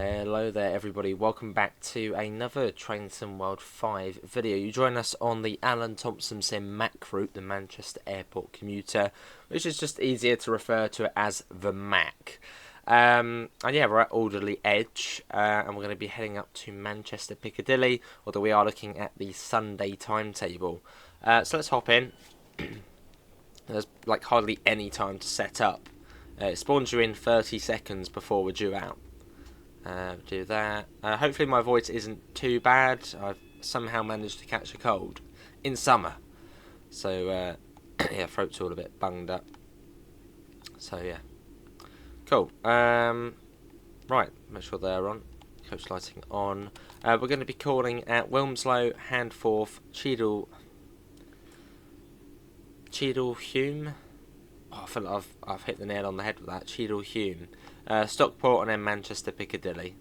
Hello there everybody, welcome back to another Train Sim World 5 video. You join us on the Alan Thompson Sim MAC route, the Manchester Airport commuter, which is just easier to refer to it as the MAC. And yeah, we're at Alderley Edge, and we're going to be heading up to Manchester Piccadilly, although we are looking at the Sunday timetable. So let's hop in. There's like hardly any time to set up. It spawns you in 30 seconds before we're due out. Do that. Hopefully my voice isn't too bad. I've somehow managed to catch a cold in summer. So, yeah, throat's all a bit bunged up. So, yeah. Cool. Right, make sure they're on. Coach lighting on. We're going to be calling at Wilmslow, Handforth, Cheadle-Hulme. Oh, I feel like I've hit the nail on the head with that. Cheadle-Hulme. Stockport and then Manchester Piccadilly.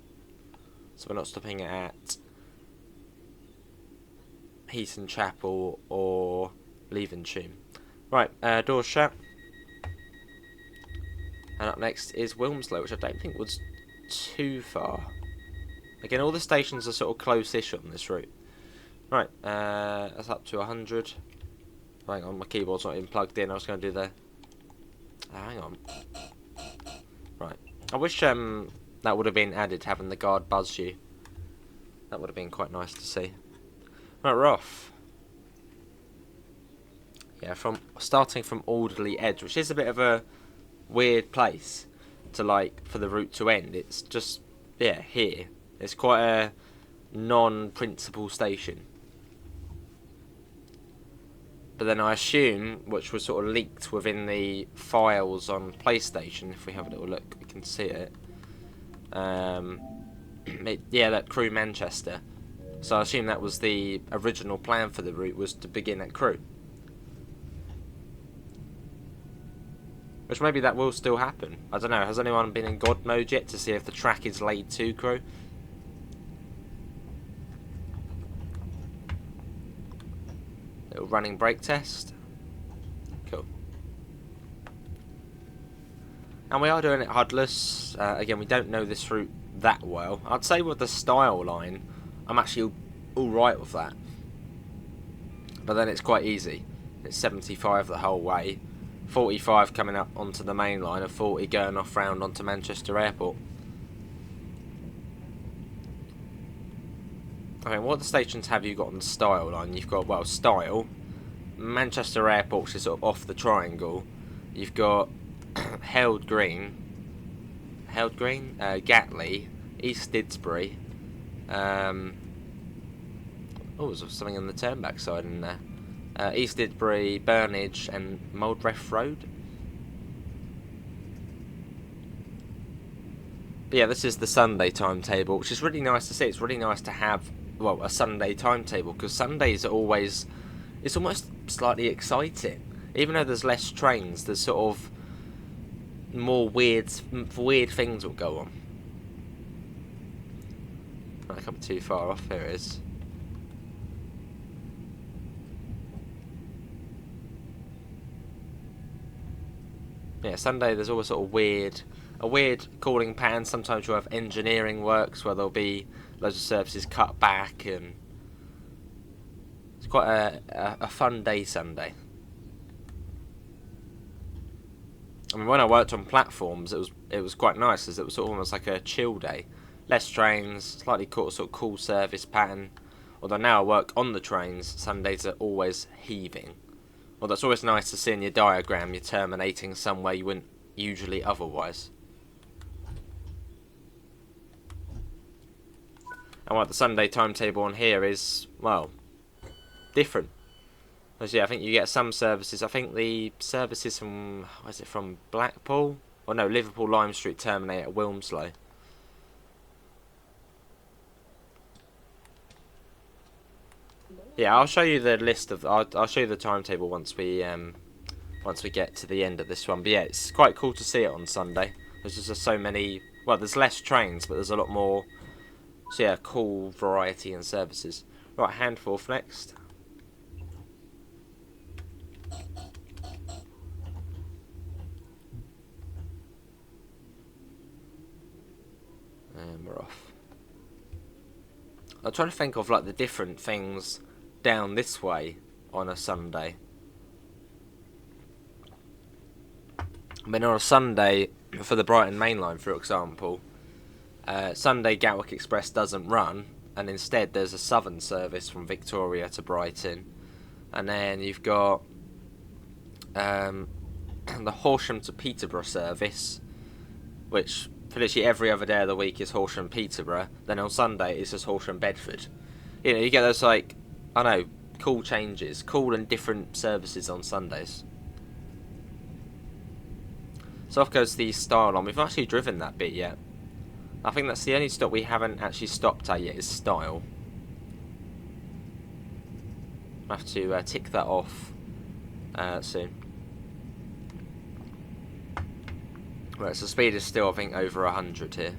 So we're not stopping at Heaton Chapel or Levenshulme. Right, doors shut. And up next is Wilmslow, which I don't think was too far. Again, all the stations are sort of close-ish on this route. Right, that's up to 100. Hang on, my keyboard's not even plugged in. I was going to do the... hang on. Right. I wish that would have been added, having the guard buzz you. That would have been quite nice to see. Right, we're off. Yeah, starting from Alderley Edge, which is a bit of a weird place to for the route to end. It's just, yeah, here. It's quite a non-principal station. But then I assume, which was sort of leaked within the files on PlayStation, if we have a little look, we can see it. Yeah, that Crewe Manchester. So I assume that was the original plan for the route, was to begin at Crewe. Which maybe that will still happen. I don't know, has anyone been in God mode yet to see if the track is laid to Crewe? Little running brake test. Cool. And we are doing it HUDless. Again, we don't know this route that well. I'd say with the style line, I'm actually alright with that. But then it's quite easy. It's 75 the whole way. 45 coming up onto the main line and 40 going off round onto Manchester Airport. Okay, what other stations have you got on the style line? You've got, well, Style, Manchester Airport, which is sort of off the triangle. You've got Held Green, Gatley, East Didsbury. Oh, there's something on the turnback side in there. East Didsbury, Burnage, and Moldreth Road. But yeah, this is the Sunday timetable, which is really nice to see. It's really nice to have, well, a Sunday timetable, because Sundays are always, it's almost slightly exciting. Even though there's less trains, there's sort of more weird things will go on. Right, I can't be too far off. Here it is. Yeah, Sunday there's always sort of a weird calling pattern. Sometimes you'll have engineering works where there'll be loads of services cut back, and it's quite a fun day Sunday. I mean, when I worked on platforms, it was quite nice, as it was sort of almost like a chill day. Less trains, slightly sort of cool service pattern. Although now I work on the trains, Sundays are always heaving. Well, that's always nice to see in your diagram. You're terminating somewhere you wouldn't usually otherwise. And what the Sunday timetable on here is, well, different. Because yeah, I think you get some services. I think the services from, where's it from, Blackpool? Or no, Liverpool Lime Street terminate at Wilmslow. Yeah, I'll show you the list of. I'll show you the timetable once we get to the end of this one. But yeah, it's quite cool to see it on Sunday. There's just so many. Well, there's less trains, but there's a lot more. So yeah, cool variety and services. Right, Handforth next. And we're off. I'm trying to think of like the different things down this way on a Sunday. I mean, on a Sunday, for the Brighton main line, for example, Sunday Gatwick Express doesn't run, and instead there's a southern service from Victoria to Brighton. And then you've got the Horsham to Peterborough service, which for literally every other day of the week is Horsham Peterborough. Then on Sunday it's just Horsham Bedford. You know, you get those like, I don't know, cool changes, cool and different services on Sundays. So off goes the Style line. We've not actually driven that bit yet. I think that's the only stop we haven't actually stopped at yet is Style. I'll have to tick that off soon. Right, so speed is still, I think, over 100 here.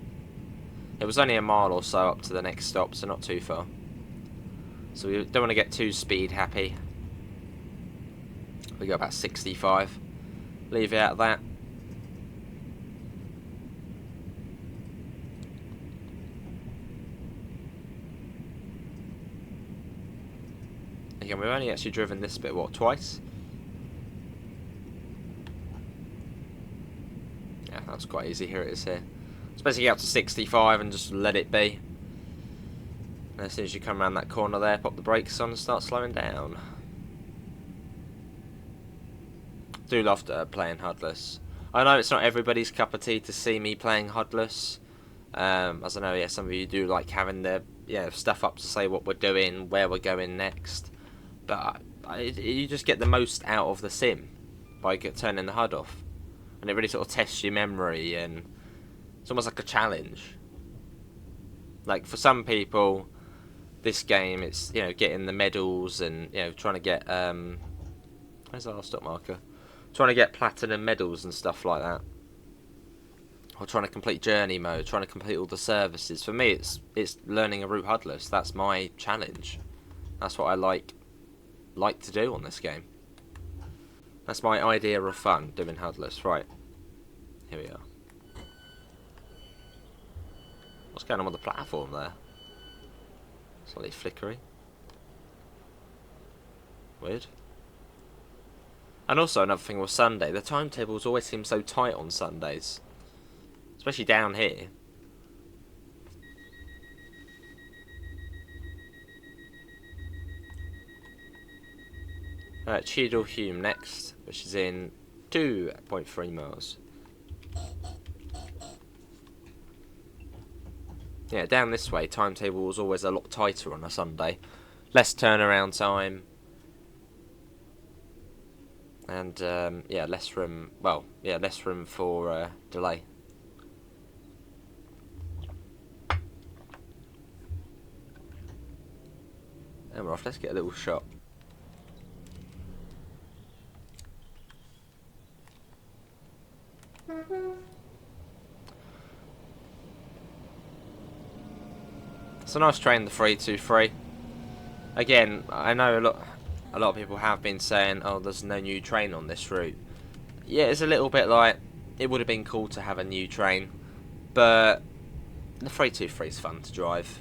It was only a mile or so up to the next stop, so not too far. So we don't want to get too speed happy. We got about 65. Leave it at that. Again, we've only actually driven this bit, what, twice? Yeah, that's quite easy. Here it is here. It's basically get up to 65 and just let it be. And as soon as you come around that corner there, pop the brakes on and start slowing down. Do love playing HUDless. I know it's not everybody's cup of tea to see me playing HUDless. As I know, yeah, some of you do like having the stuff up to say what we're doing, where we're going next. But you just get the most out of the sim by turning the HUD off. And it really sort of tests your memory, and it's almost like a challenge. Like for some people, this game, it's getting the medals and trying to get where's our stop marker? Trying to get platinum medals and stuff like that. Or trying to complete journey mode, trying to complete all the services. For me, it's learning a route HUDless. That's my challenge. That's what I like to do on this game. That's my idea of fun, doing HUDless. Right, here we are. What's going on with the platform there? Slightly flickery. Weird. And also another thing with Sunday, the timetables always seem so tight on Sundays. Especially down here. Cheadle Hume next, which is in 2.3 miles. Yeah, down this way, timetable was always a lot tighter on a Sunday. Less turnaround time. And, less room, less room for delay. And we're off, let's get a little shot. It's a nice train, the 323. Again, I know a lot of people have been saying, oh, there's no new train on this route. Yeah, it's a little bit like, it would have been cool to have a new train, but the 323 is fun to drive.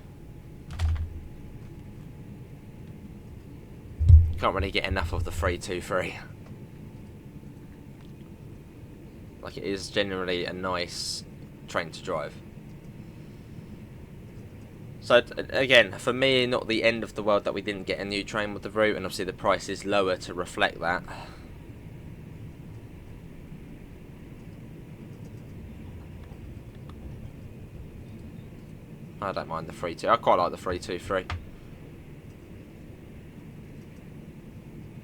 You can't really get enough of the 323. Like, it is generally a nice train to drive. So, again, for me, not the end of the world that we didn't get a new train with the route, and obviously the price is lower to reflect that. I don't mind the 3-2. I quite like the 323.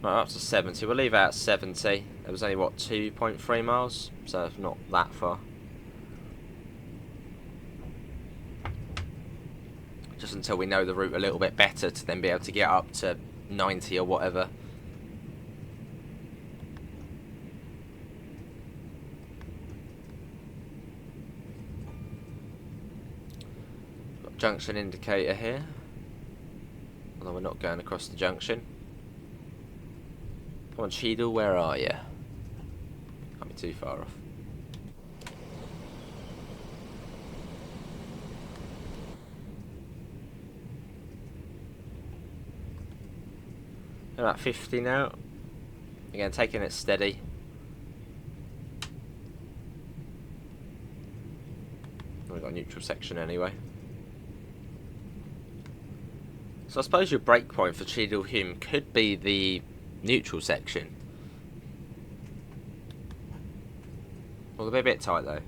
Right, up to 70. We'll leave it at 70. It was only, what, 2.3 miles? So it's not that far. Just until we know the route a little bit better to then be able to get up to 90 or whatever. Got junction indicator here. Although we're not going across the junction. Come on, Cheadle, where are you? Can't be too far off. About 50 now. Again, taking it steady. We've got a neutral section anyway. So I suppose your breakpoint for Cheadle Hulme could be the neutral section. Well, they'll be a bit tight though.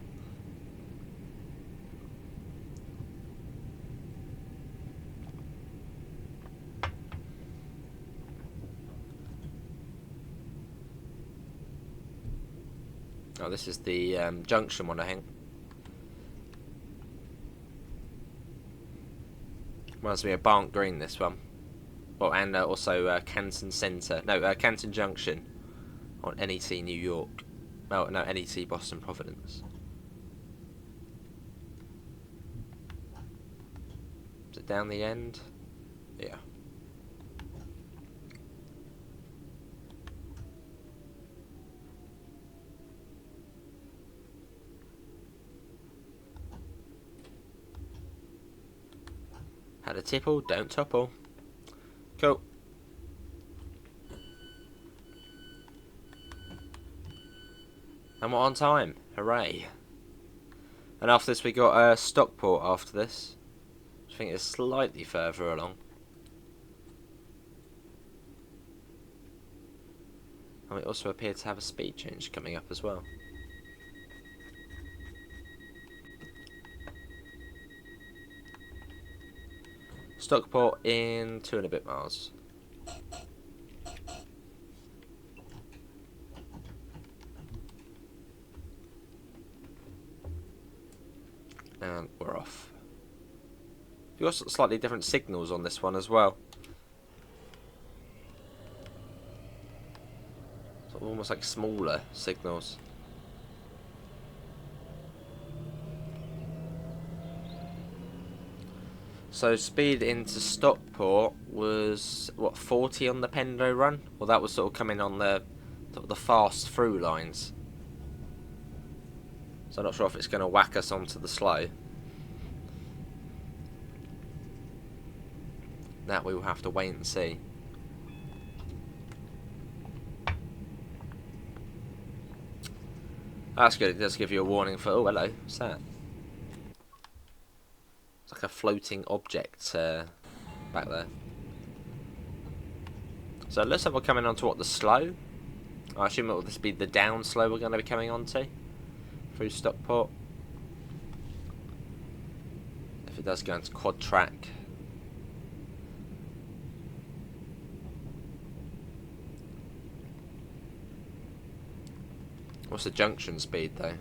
Oh, this is the junction one, I think. Reminds me of Barnt Green, this one. Well, and also Canton Centre. No, Canton Junction on NET New York. Oh, no, NET Boston Providence. Is it down the end? Yeah. Had a tipple, don't topple. Cool. And we're on time. Hooray. And after this we got Stockport after this. I think it's slightly further along. And we also appear to have a speed change coming up as well. Stockport in 2 and a bit miles. And we're off. We've got slightly different signals on this one as well. Sort of almost like smaller signals. So speed into Stockport was what, 40 on the Pendo run? Well, that was sort of coming on the fast through lines. So I'm not sure if it's going to whack us onto the slow. That we will have to wait and see. That's good. It does give you a warning for. Oh, hello. What's that? It's like a floating object back there. So it looks like we're coming on to what, the slow? I assume it will this be the down slow we're going to be coming on to through Stockport. If it does go into quad track. What's the junction speed though?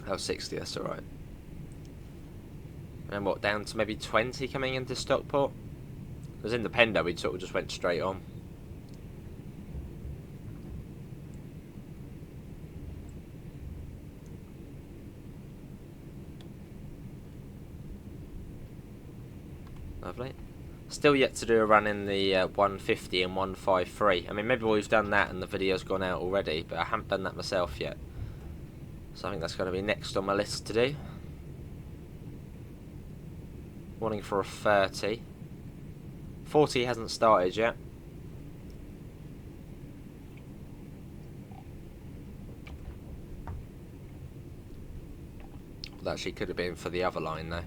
Oh, 60, that's alright. And what, down to maybe 20 coming into Stockport? Because in the Pendo we sort of just went straight on. Lovely. Still yet to do a run in the 150 and 153. I mean, maybe we've done that and the video's gone out already, but I haven't done that myself yet. So I think that's going to be next on my list to do. Warning for a 30. 40 hasn't started yet. That actually could have been for the other line though.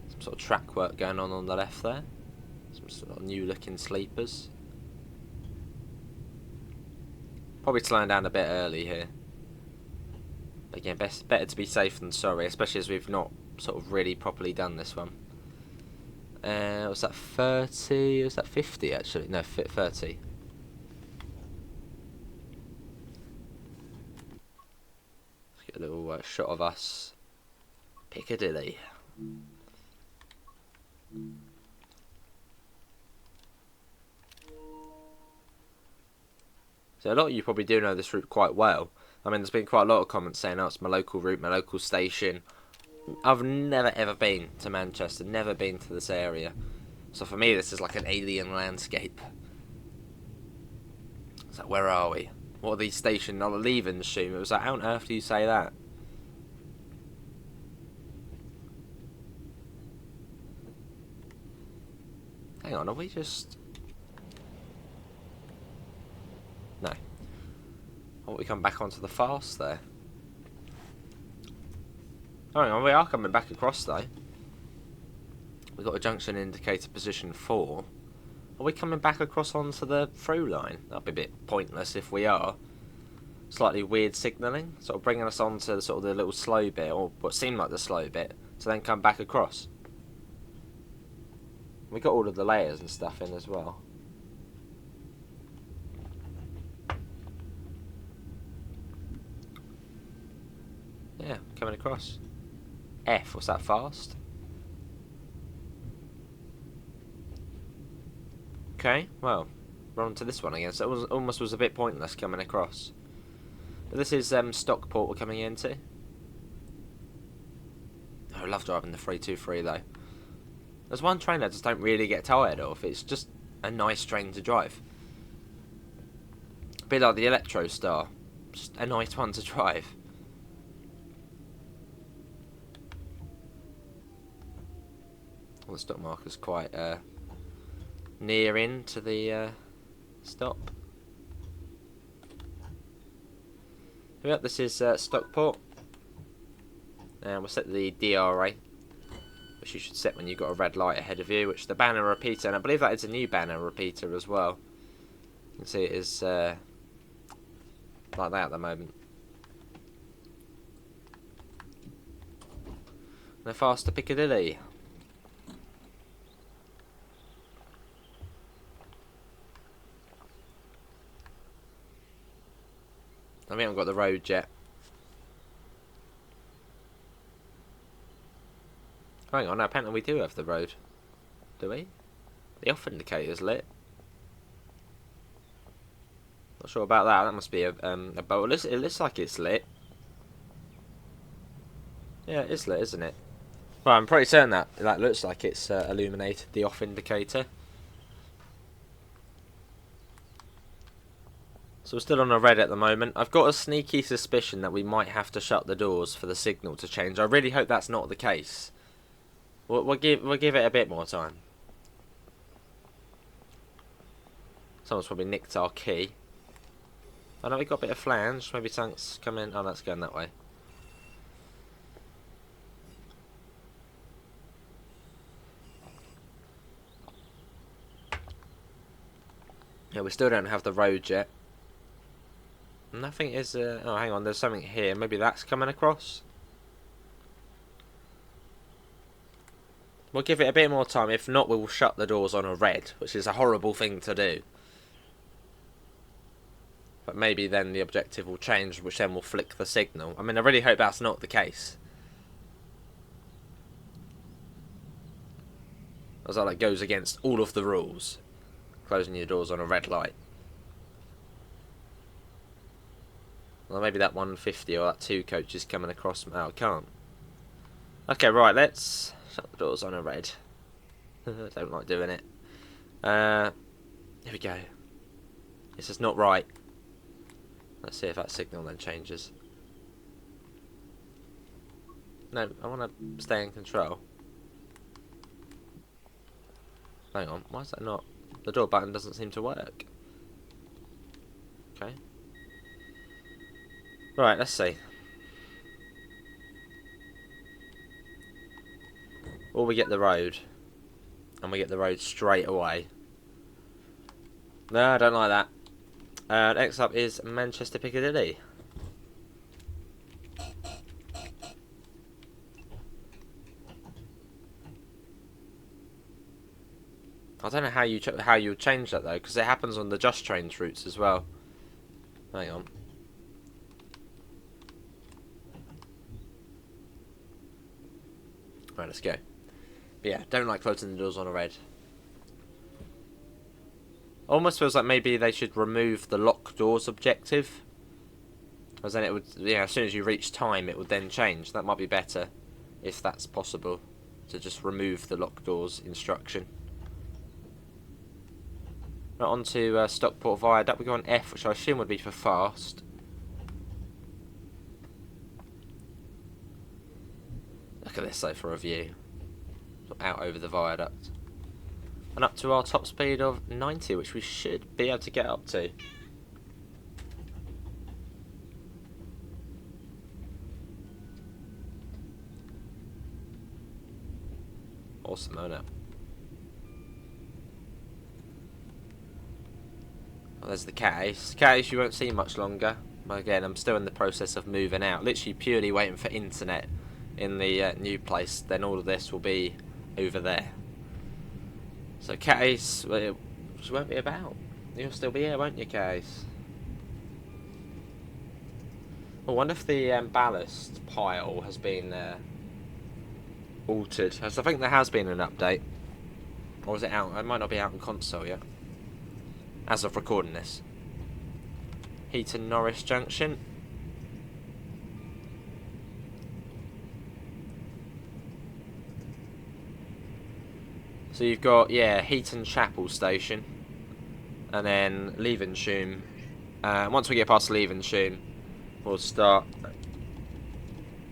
Some sort of track work going on the left there. Some sort of new looking sleepers. Probably slowing down a bit early here. But again, better to be safe than sorry, especially as we've not sort of really properly done this one. Was that 30? Was that 50 actually? No, 30. Let's get a little shot of us. Piccadilly. So a lot of you probably do know this route quite well. I mean, there's been quite a lot of comments saying, oh, it's my local route, my local station. I've never ever been to Manchester, never been to this area. So for me, this is like an alien landscape. It's like, where are we? What are these stations? Not leaving, assume. It was like, how on earth do you say that? Hang on, are we just... No. Oh, we come back onto the fast there. Hang on, we are coming back across though. We've got a junction indicator position 4. Are we coming back across onto the through line? That'd be a bit pointless if we are. Slightly weird signalling, sort of bringing us onto sort of the little slow bit, or what seemed like the slow bit, to then come back across. We got all of the layers and stuff in as well. Yeah, coming across. F, was that fast? Okay, well, we're on to this one again, so it almost was a bit pointless coming across. But this is Stockport we're coming into. Oh, I love driving the 323 though. There's one train I just don't really get tired of. It's just a nice train to drive. A bit like the Electro Star. Just a nice one to drive. Well, the stop marker's quite near in to the stop. Yep, this is Stockport. And we'll set the DRA, which you should set when you've got a red light ahead of you, which the banner repeater, and I believe that is a new banner repeater as well. You can see it is like that at the moment. And faster Piccadilly. We haven't got the road yet. Hang on, now apparently we do have the road. Do we? The off indicator's lit. Not sure about that. That must be a boat. It looks like it's lit. Yeah, it is lit, isn't it? Well, I'm pretty certain that looks like it's illuminated the off indicator. So we're still on a red at the moment. I've got a sneaky suspicion that we might have to shut the doors for the signal to change. I really hope that's not the case. We'll give it a bit more time. Someone's probably nicked our key. I know we got a bit of flange. Maybe something's coming. Oh, that's going that way. Yeah, we still don't have the road yet. Nothing is... oh, hang on. There's something here. Maybe that's coming across. We'll give it a bit more time. If not, we will shut the doors on a red, which is a horrible thing to do. But maybe then the objective will change, which then will flick the signal. I mean, I really hope that's not the case. As that goes against all of the rules. Closing your doors on a red light. Well, maybe that 150 or that 2 coach is coming across. Oh, I can't. Okay, right, let's shut the doors on a red. Don't like doing it. Here we go. This is not right. Let's see if that signal then changes. No, I want to stay in control. Hang on, why is that not? The door button doesn't seem to work. Okay. Right, let's see. Or we get the road. And we get the road straight away. No, I don't like that. Next up is Manchester Piccadilly. I don't know how you would change that though, because it happens on the Just Trains routes as well. Hang on. Right, let's go. But yeah, don't like closing the doors on a red. Almost feels like maybe they should remove the lock doors objective. Because then it would, as soon as you reach time, it would then change. That might be better, if that's possible, to just remove the lock doors instruction. Right, on to Stockport Viaduct. We go on F, which I assume would be for fast. Look at this though for a view. Out over the viaduct. and up to our top speed of 90, which we should be able to get up to. Awesome, isn't it? Well, there's the cat ace. Cat ace you won't see much longer. But again, I'm still in the process of moving out. Literally purely waiting for internet in the new place. Then all of this will be over there. So cat ace, well, it just won't be about. You'll still be here, won't you, cat ace? I wonder if the ballast pile has been altered. As I think there has been an update. Or is it out? It might not be out in console yet. As of recording this. Heaton Norris Junction. So you've got, yeah, Heaton Chapel Station. And then Levenshulme. Once we get past Levenshulme, we'll start...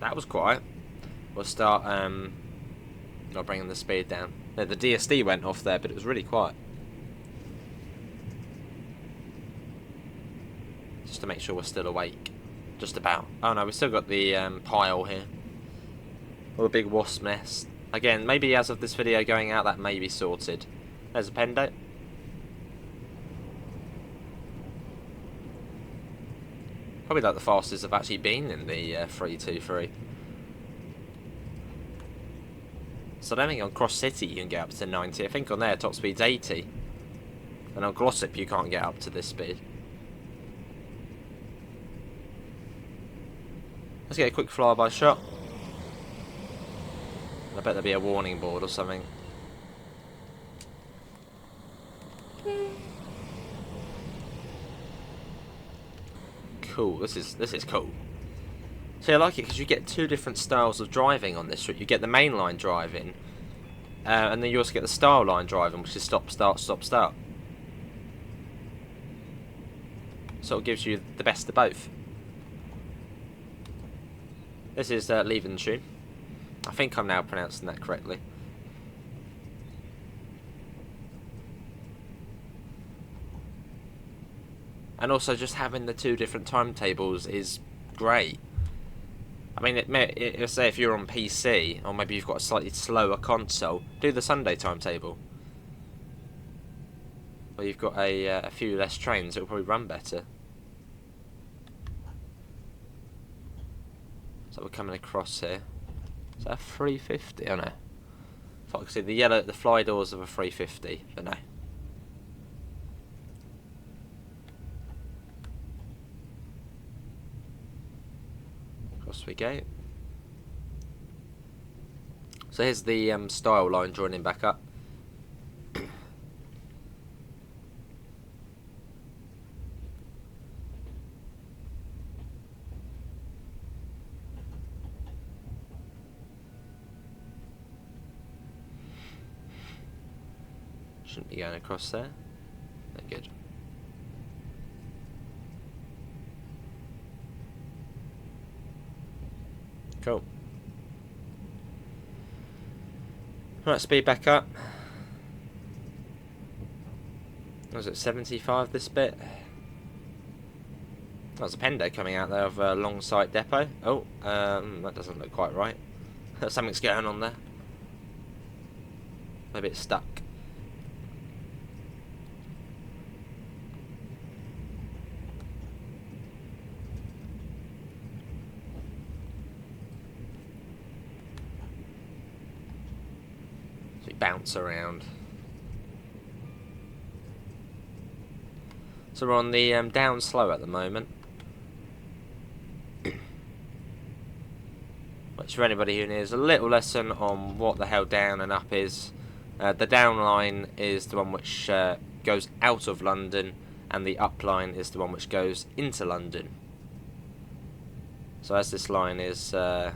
That was quiet. We'll start not bringing the speed down. The DSD went off there, but it was really quiet. Just to make sure we're still awake. Just about. Oh no, we've still got the pile here. Or a big wasp nest. Again, maybe as of this video going out, that may be sorted. There's a pendo. Probably like the fastest I've actually been in the 323. So I don't think on Cross City you can get up to 90. I think on there top speed's 80. And on Glossop you can't get up to this speed. Let's get a quick flyby shot. I bet there'll be a warning board or something. Cool, this is cool. See, I like it because you get two different styles of driving on this route. You get the mainline driving, and then you also get the style line driving, which is stop, start, stop, start. So it gives you the best of both. This is Levenshulme. I think I'm now pronouncing that correctly. And also just having the two different timetables is great. I mean, it'll say if you're on PC, or maybe you've got a slightly slower console, do the Sunday timetable. Or you've got a few less trains, it'll probably run better. So we're coming across here. Is that a 350? Oh no. I thought I could see the fly doors of a 350, but no. Across we go. So here's the style line joining back up. Shouldn't be going across there. No good. Cool. Right, speed back up. Was it 75 this bit? There's a pendo coming out there of a long sight depot. Oh, that doesn't look quite right. Something's going on there. Maybe it's stuck. So we bounce around. So we're on the down slow at the moment. Which for anybody who needs a little lesson on what the hell down and up is, the down line is the one which goes out of London, and the up line is the one which goes into London. So as this line is sort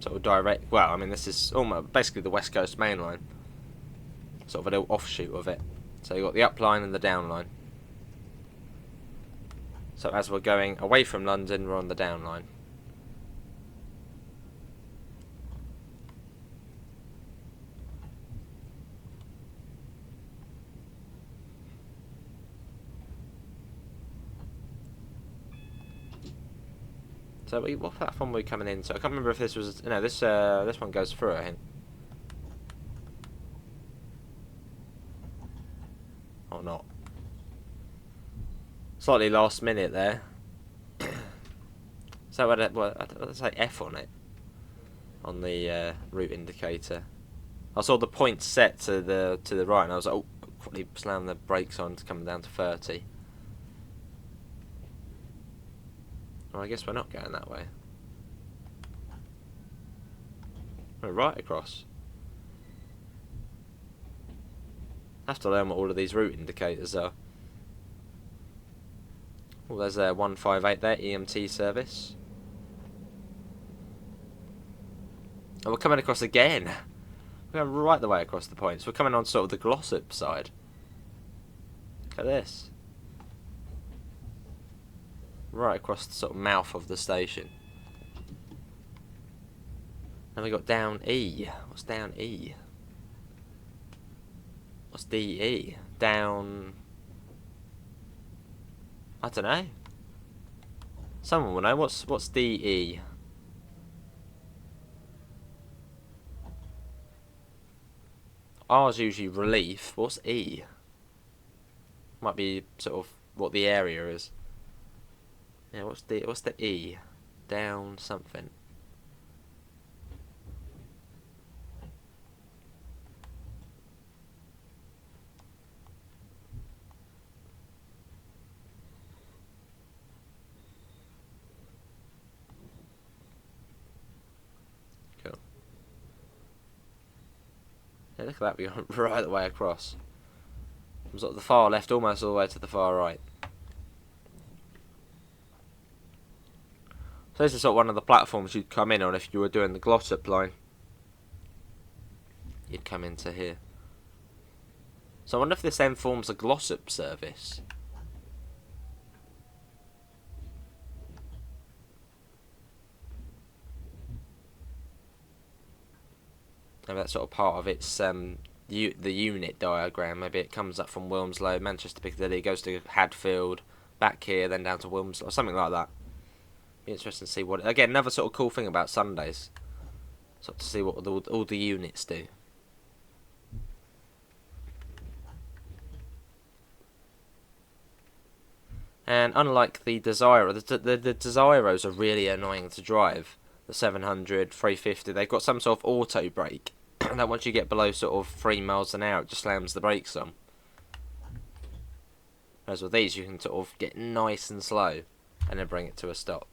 of direct, well, I mean this is almost basically the West Coast main line, sort of a little offshoot of it. So you've got the up line and the down line. So as we're going away from London, we're on the down line. So what platform were we coming into? I can't remember if this was... No, this one goes through, I think. Or not. Slightly last minute there. So I'd say F on it. On the route indicator. I saw the point set to the right and I was like, oh, quickly slam the brakes on to come down to 30. Well, I guess we're not going that way. We're right across. I have to learn what all of these route indicators are. Well, there's a 158 there, EMT service. And we're coming across again. We're going right the way across the points. We're coming on sort of the Glossop side. Look at this. Right across the sort of mouth of the station. Then we got down E. What's down E? What's DE? Down... I don't know. Someone will know. What's DE? R's usually relief. What's E? Might be sort of what the area is. Yeah, what's the E? Down something. Cool. Yeah, look at that, we went right the way across. From sort of the far left almost all the way to the far right. So this is sort of one of the platforms you'd come in on if you were doing the Glossop line. You'd come into here. So I wonder if this then forms a Glossop service. Maybe that's sort of part of its the unit diagram. Maybe it comes up from Wilmslow, Manchester Piccadilly, goes to Hadfield, back here, then down to Wilmslow, or something like that. Be interesting to see what. Again, another sort of cool thing about Sundays, sort of to see what all the units do. And unlike the Desiro, the Desiros are really annoying to drive. The 700, 350, they've got some sort of auto brake. That once you get below sort of 3 miles an hour, it just slams the brakes on. Whereas with these, you can sort of get nice and slow, and then bring it to a stop.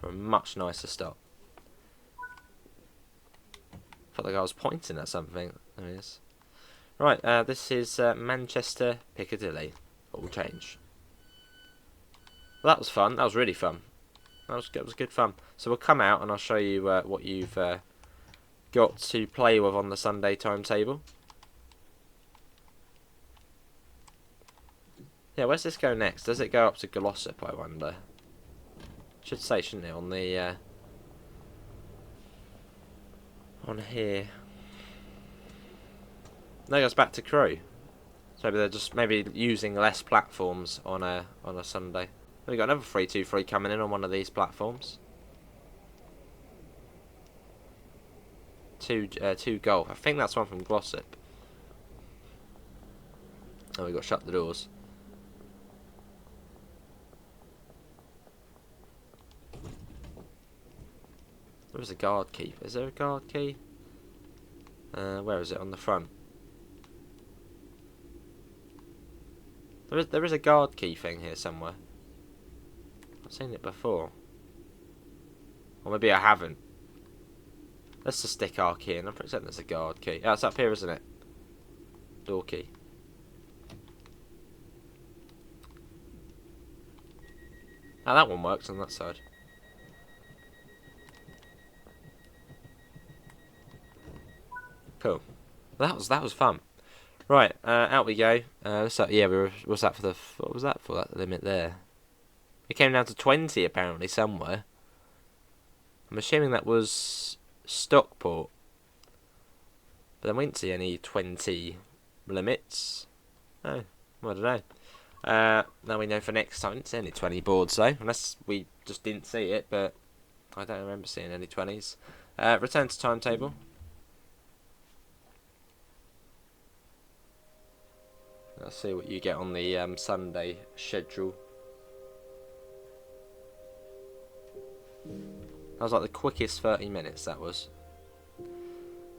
For a much nicer stop. Felt like I was pointing at something. There it is. Right, this is Manchester Piccadilly. All change. Well, that was fun. That was really fun. That was good fun. So we'll come out and I'll show you what you've got to play with on the Sunday timetable. Yeah, where's this go next? Does it go up to Glossop, I wonder? Should say, shouldn't it, on the on here. No, it goes back to Crewe. So maybe they're just using less platforms on a Sunday. We got another 323 coming in on one of these platforms. Two Golf. I think that's one from Glossop. Oh, we got to shut the doors. There is a guard key. Is there a guard key? Where is it? On the front. There is a guard key thing here somewhere. I've seen it before. Or maybe I haven't. Let's just stick our key in. I'm pretty certain there's a guard key. Oh, it's up here, isn't it? Door key. Ah, that one works on that side. Cool. That was fun. Right, out we go. Yeah, what's that for the? What was that for? That limit there. It came down to 20 apparently somewhere. I'm assuming that was Stockport. But then we didn't see any 20 limits. Oh, I don't know. Now we know for next time. It's only 20 boards though, unless we just didn't see it, but I don't remember seeing any 20s. Return to timetable. Let's see what you get on the Sunday schedule. That was like the quickest 30 minutes, that was.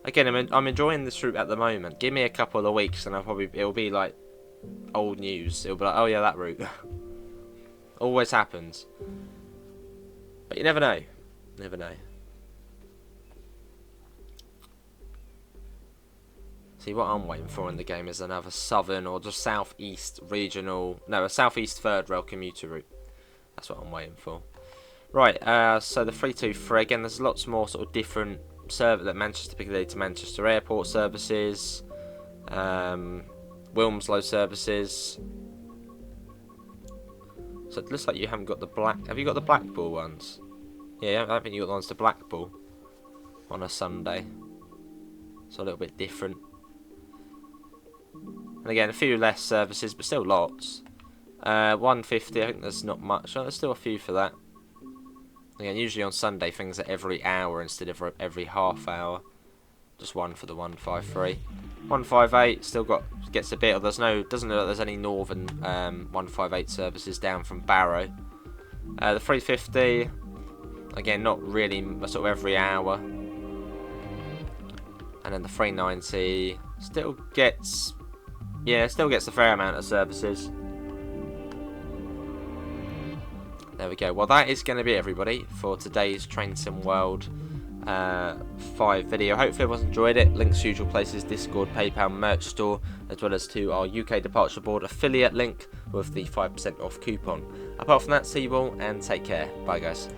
Again, I'm enjoying this route at the moment. Give me a couple of weeks and it'll be like old news. It'll be like, oh yeah, that route. Always happens. But you never know. Never know. See, what I'm waiting for in the game is another southern or just southeast regional... No, a southeast third rail commuter route. That's what I'm waiting for. Right, so the 323, again, there's lots more sort of different that Manchester Piccadilly to Manchester Airport services, Wilmslow services. So it looks like you haven't got the have you got the Blackpool ones? Yeah, I don't think you got the ones to Blackpool on a Sunday. So a little bit different. And again, a few less services, but still lots. 150, I think there's not much. Oh, there's still a few for that. Again, usually on Sunday things are every hour instead of every half hour. Just one for the 153. 158 still gets a bit. Doesn't look like there's any northern 158 services down from Barrow. The 350, again, not really sort of every hour. And then the 390 still gets a fair amount of services. There we go. Well, that is going to be everybody for today's Train Sim World 5 video. Hopefully everyone's enjoyed it. Links to usual places: Discord, PayPal, merch store, as well as to our UK Departure Board affiliate link with the 5% off coupon. Apart from that, see you all and take care. Bye guys.